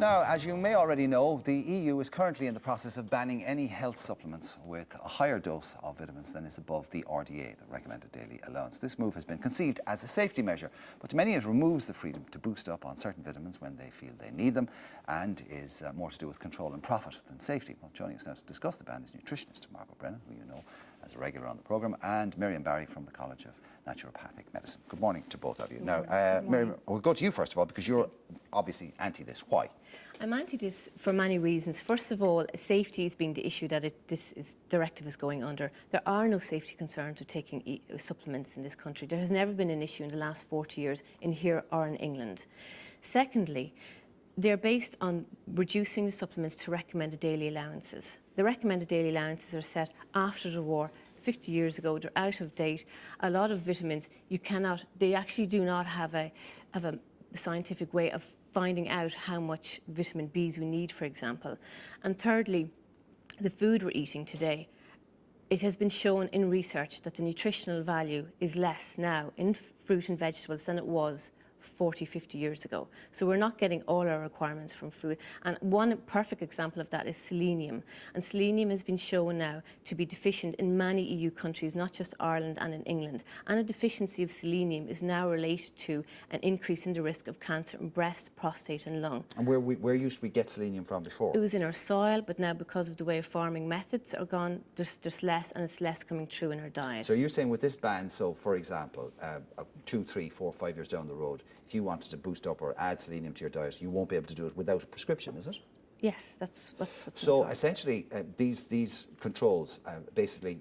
Now, as you may already know, the EU is currently in the process of banning any health supplements with a higher dose of vitamins than is above the RDA, the recommended daily allowance. This move has been conceived as a safety measure, but to many it removes the freedom to boost up on certain vitamins when they feel they need them, and is more to do with control and profit than safety. Well, joining us now to discuss the ban is nutritionist Margaret Brennan, who you know as a regular on the programme, and Miriam Barry from the College of Naturopathic Medicine. Good morning to both of you. Now, Miriam, we'll go to you first of all, because you're obviously anti this. Why? I'm anti this for many reasons. First of all, safety is being the issue that this directive is going under. There are no safety concerns with taking supplements in this country. There has never been an issue in the last 40 years in here or in England. Secondly, they're based on reducing the supplements to recommended daily allowances. The recommended daily allowances are set after the war, 50 years ago. They're out of date. A lot of vitamins, they actually do not have a scientific way of finding out how much vitamin Bs we need, for example. And thirdly, the food we're eating today, it has been shown in research that the nutritional value is less now in fruit and vegetables than it was 40, 50 years ago. So we're not getting all our requirements from food. And one perfect example of that is selenium. And selenium has been shown now to be deficient in many EU countries, not just Ireland and in England. And a deficiency of selenium is now related to an increase in the risk of cancer in breast, prostate and lung. And where used we get selenium from before? It was in our soil, but now because of the way of farming methods are gone, there's less, and it's less coming through in our diet. So you're saying with this ban, so for example, 2, 3, 4, 5 years down the road, if you wanted to boost up or add selenium to your diet, you won't be able to do it without a prescription, is it? Yes, that's what's so essentially, these controls, basically,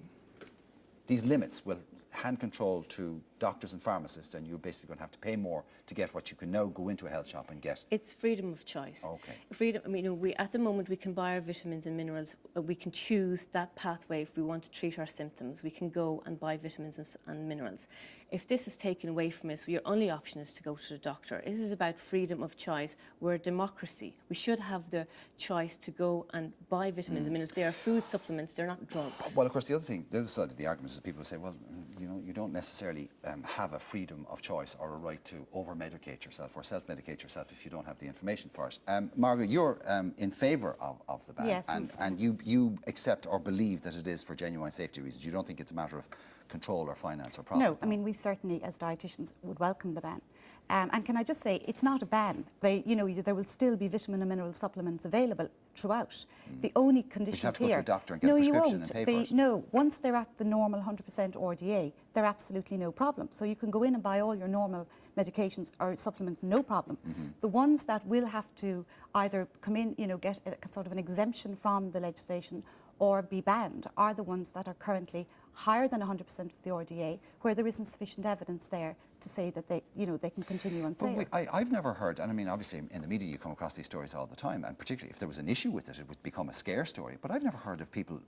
these limits will hand control to doctors and pharmacists, and you're basically going to have to pay more to get what you can now go into a health shop and get. It's freedom of choice. Okay. Freedom. I mean, at the moment we can buy our vitamins and minerals. We can choose that pathway if we want to treat our symptoms. We can go and buy vitamins and minerals. If this is taken away from us, your only option is to go to the doctor. This is about freedom of choice. We're a democracy. We should have the choice to go and buy vitamins and minerals. They are food supplements. They're not drugs. Well, of course, the other side of the argument is that people say, well, you know, you don't necessarily have a freedom of choice or a right to over-medicate yourself or self-medicate yourself if you don't have the information for it. Margaret, you're in favour of the ban, yes, and you accept or believe that it is for genuine safety reasons. You don't think it's a matter of control or finance or profit? No, I mean, we certainly, as dietitians, would welcome the ban. And can I just say, it's not a ban. There will still be vitamin and mineral supplements available throughout. The only conditions you have to here... go to a doctor and get a prescription and pay for it. No, once they're at the normal 100% RDA, they're absolutely no problem. So you can go in and buy all your normal medications or supplements, no problem. The ones that will have to either come in, get a sort of an exemption from the legislation or be banned are the ones that are currently higher than 100% of the RDA, where there isn't sufficient evidence there to say that they can continue on sale. I've never heard, and I mean, obviously in the media you come across these stories all the time, and particularly if there was an issue with it, it would become a scare story. But I've never heard of people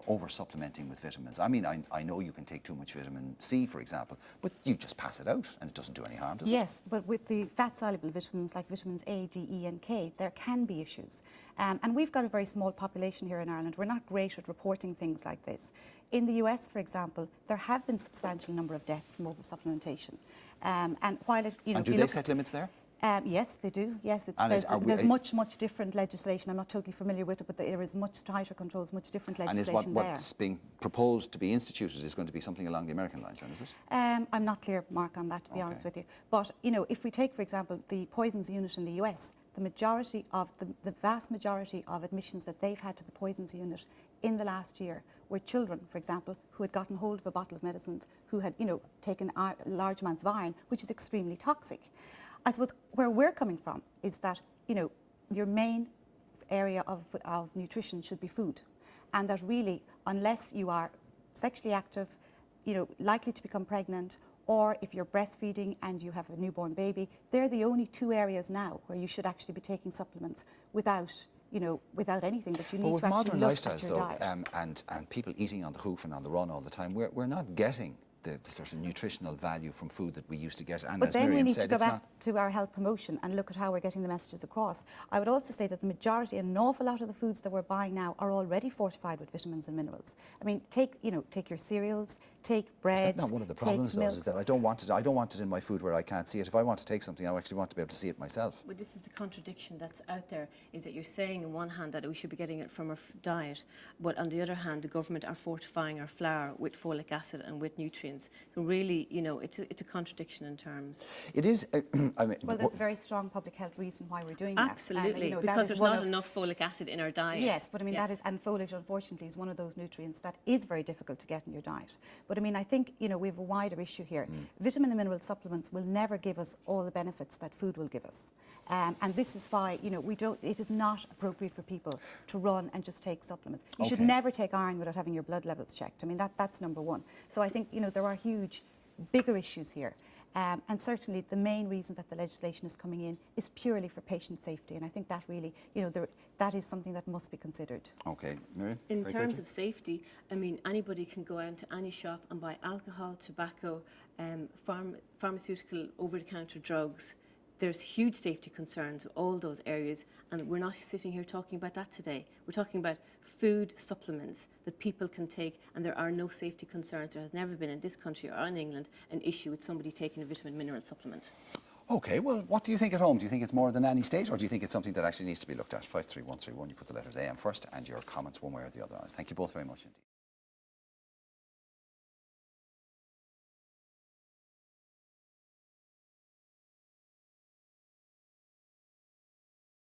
over-supplementing with vitamins. I mean, I know you can take too much vitamin C, for example, but you just pass it out and it doesn't do any harm, does it? Yes, but with the fat-soluble vitamins like vitamins A, D, E and K, there can be issues. And we've got a very small population here in Ireland. We're not great at reporting things like this. In the US, for example, there have been substantial number of deaths from over-supplementation. And while it, and do they set limits there? Yes, they do. Yes, there's much different legislation. I'm not totally familiar with it, but there is much tighter controls, much different legislation and is what's being proposed to be instituted is going to be something along the American lines, then, is it? I'm not clear, Mark, on that, to be honest with you. But if we take, for example, the poisons unit in the US, the vast majority of admissions that they've had to the poisons unit in the last year were children, for example, who had gotten hold of a bottle of medicines, who had taken large amounts of iron, which is extremely toxic. I suppose where we're coming from is that, your main area of nutrition should be food. And that really, unless you are sexually active, likely to become pregnant, or if you're breastfeeding and you have a newborn baby, they're the only two areas now where you should actually be taking supplements without anything that you need to actually look at your diet. But with modern lifestyles, though, and people eating on the hoof and on the run all the time, we're not getting the sort of nutritional value from food that we used to get. And But as then we Miriam need said, to go it's back not. to our health promotion and look at how we're getting the messages across. I would also say that the majority, an awful lot of the foods that we're buying now are already fortified with vitamins and minerals. I mean, take your cereals, take breads, Is that not one of the problems, though? milks. Is that I don't want it in my food where I can't see it. If I want to take something, I actually want to be able to see it myself. But this is the contradiction that's out there, is that you're saying on one hand that we should be getting it from our diet, but on the other hand, the government are fortifying our flour with folic acid and with nutrients. So really, it's a contradiction in terms. It is. I mean, Well, there's a very strong public health reason why we're doing that. Absolutely, that because is there's one not of- enough folic acid in our diet. Yes, but I mean, Yes. that is, and folate, unfortunately, is one of those nutrients that is very difficult to get in your diet. But I mean, I think, we have a wider issue here. Vitamin and mineral supplements will never give us all the benefits that food will give us. And this is why, it is not appropriate for people to run and just take supplements. You should Okay. never take iron without having your blood levels checked. I mean, that's number one. So I think, there are huge, bigger issues here. And certainly the main reason that the legislation is coming in is purely for patient safety. And I think that really, that is something that must be considered. Okay, Miriam? In very terms quickly. of safety, I mean, anybody can go out to any shop and buy alcohol, tobacco, pharmaceutical over-the-counter drugs. There's huge safety concerns in all those areas, and we're not sitting here talking about that today. We're talking about food supplements that people can take, and there are no safety concerns. There has never been in this country or in England an issue with somebody taking a vitamin mineral supplement. Okay, well, what do you think at home? Do you think it's more than any state, or do you think it's something that actually needs to be looked at? 53131, you put the letters AM first, and your comments one way or the other on it. Thank you both very much indeed.